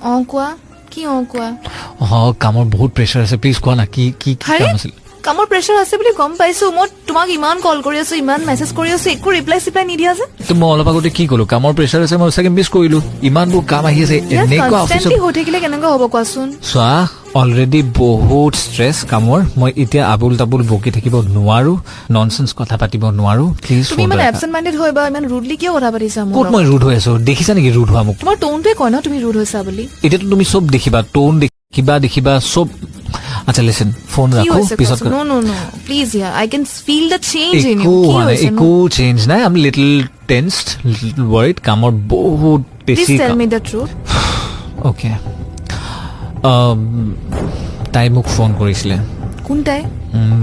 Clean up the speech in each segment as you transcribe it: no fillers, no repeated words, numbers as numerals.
কোৱা কি কোৱা কামৰ বহুত প্ৰেছাৰ আছে প্লিজ কোৱা না কি কি কাম আছিল কামৰ প্ৰেছাৰ আছে বুলি গম পাইছো মই তোমাক ইমান কল কৰি আছো ইমান মেছেজ কৰি আছো একো ৰিপ্লাই নিদিয়া যে মই অলপ আগতে কি ক'লো কামৰ প্ৰেছাৰ আছে মই চাগে মিছ কৰিলো ইমানবোৰ কাম আহি আছে এনেকুৱা অফিচত হৈ থাকিলে কেনেকুৱা হ'ব কোৱাচোন চোৱা অলৰেডি বহুত ষ্ট্ৰেছ কামৰ মই এতিয়া আবুল তাবুল বকি থাকিব নোৱাৰো ননসেন্স কথা পাতিব নোৱাৰো প্লিজ তুমি মানে এবসেন্ট মাইন্ডেড হৈ বা ইমান ৰুডলি কিয় কথা পাতিছা মোক ক'ত মই ৰুড হৈ আছো দেখিছা নেকি ৰুড হোৱা মোক তোমাৰ টোনটোৱে কয় ন তুমি ৰুড হৈছা বুলি এতিয়াতো তুমি চব দেখিবা টোন দেখিবা চব আচ্ছা লিসেন ফোন রাখো পিছত নো নো নো প্লিজ ইয়ার I can feel the change in you কি হইছে একো চেঞ্জ নাই I am little tensed little worried কামৰ বহুত বেছি please tell me the truth okay তাই মোক ফোন কৰিছিলে কোন তাই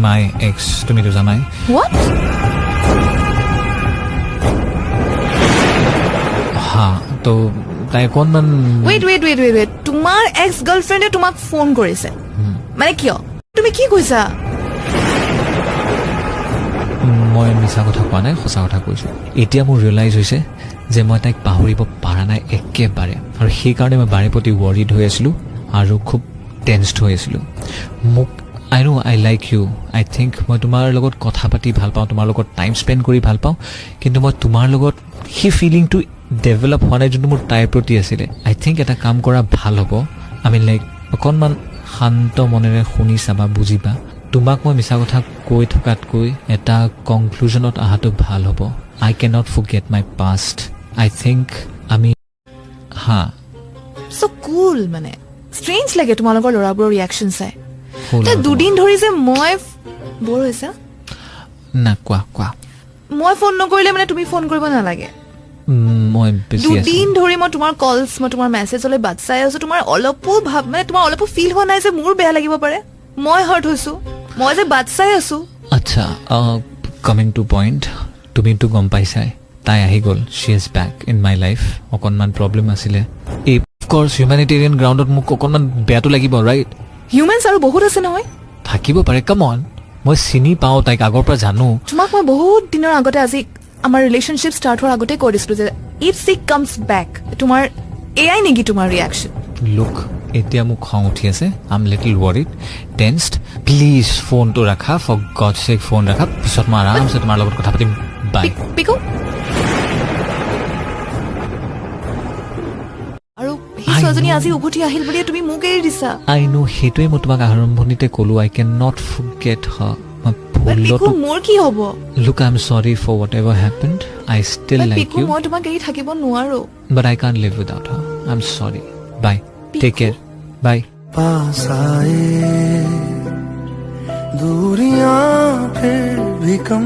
মাই এক্স তুমি তো জানাই হোৱাট হা তো তাই কোনমান ওয়েট তোমাৰ এক্স গাৰ্লফ্ৰেন্ডে তোমাক ফোন কৰিছে মানে কিয় তুমি কি কৈছা মই মিছা কথা কোৱা নাই সঁচা কথা কৈছো এতিয়া মোৰ ৰিয়েলাইজ হৈছে যে মই তাইক পাহৰিব পাৰা নাই একেবাৰে আৰু সেই কাৰণে মই বাৰে প্ৰতি ৱৰিড হৈ আছিলো আৰু খুব টেন্সড হৈ আছিলো মোক I know I like you I think মই তোমাৰ লগত কথা পাতি ভাল পাওঁ তোমাৰ লগত টাইম স্পেণ্ড কৰি ভাল পাওঁ কিন্তু মই তোমাৰ লগত সেই ফিলিংটো ডেভেলপ হোৱা নাই যোনটো মোৰ তাইৰ প্ৰতি আছিলে আই থিংক এটা কাম কৰা ভাল হ'ব আই মিন লাইক অকণমান শান্ত মনেৰে শুনি চাবা বুজিবা তোমাক মই মিছা কথা কৈ থকাতকৈ এটা কনক্লুজনত অহাটো ভাল হ'ব আই কেনট ফৰগেট মাই পাষ্ট আই থিংক আমি হা সো কুল মানে স্ট্ৰেঞ্জ লাগে তোমালোকৰ ল'ৰাবোৰৰ ৰিয়াকশ্যন চাই দুদিন ধৰি যে মই বৰ হৈছা না কোৱা মই ফোন নকৰিলে মানে তুমি ফোন কৰিব নালাগে মই দুদিন ধৰি মই তোমাৰ কলছ মই তোমাৰ মেছেজলৈ বাট চাই আছো তোমাৰ অলপো ভাব মানে তোমাৰ অলপো ফিল হোৱা নাই যে মোৰ বেয়া লাগিব পাৰে মই হাৰ্ট হৈছো মই যে বাট চাই আছো আচ্ছা কামিং টু পইণ্ট তুমিতো গম পাইছাই তাই আহি গ'ল she is back in my life অকণমান প্ৰব্লেম আছিলে অফক'ৰ্ছ হিউমেনিটেৰিয়ান গ্ৰাউণ্ডত মোক অকণমান বেয়াটো লাগিব ৰাইট হিউমেনছ আৰু বহুত আছে নহয় থাকিব পাৰে কাম অন মই চিনি পাওঁ তাইক আগৰ পৰা জানো তোমাক মই বহুত দিনৰ আগতে আজি আমাৰ ৰিলেশ্যনশ্বিপ ষ্টাৰ্ট হোৱাৰ আগতে কৈ দিছিলো যে ইফ শ্বি কামছ বেক তোমাৰ এয়াই নেকি তোমাৰ ৰিয়াকশ্যন লুক এতিয়া মোক খং উঠি আছে আই am little worried tensed please ফোনটো ৰাখা ফৰ গড চেক ফোন ৰাখা পিছত মই আৰামছে তোমাৰ লগত কথা পাতিম বাই পিকু আৰু সেই ছোৱালীজনী আজি উভতি আহিল বুলি তুমি মোক এৰি দিছা আই নো সেইটোৱে মই তোমাক আৰম্ভণিতে ক'লো আই কেন নট ফৰগেট হাৰ মোৰ কি হ'ব Look, I'm sorry for whatever happened. I still like you. মই তোমাক এৰি থাকিব নোৱাৰো But I can't live without her. I'm sorry. Bye. Take care. Bye. पास आए दूरियां फिर भी कम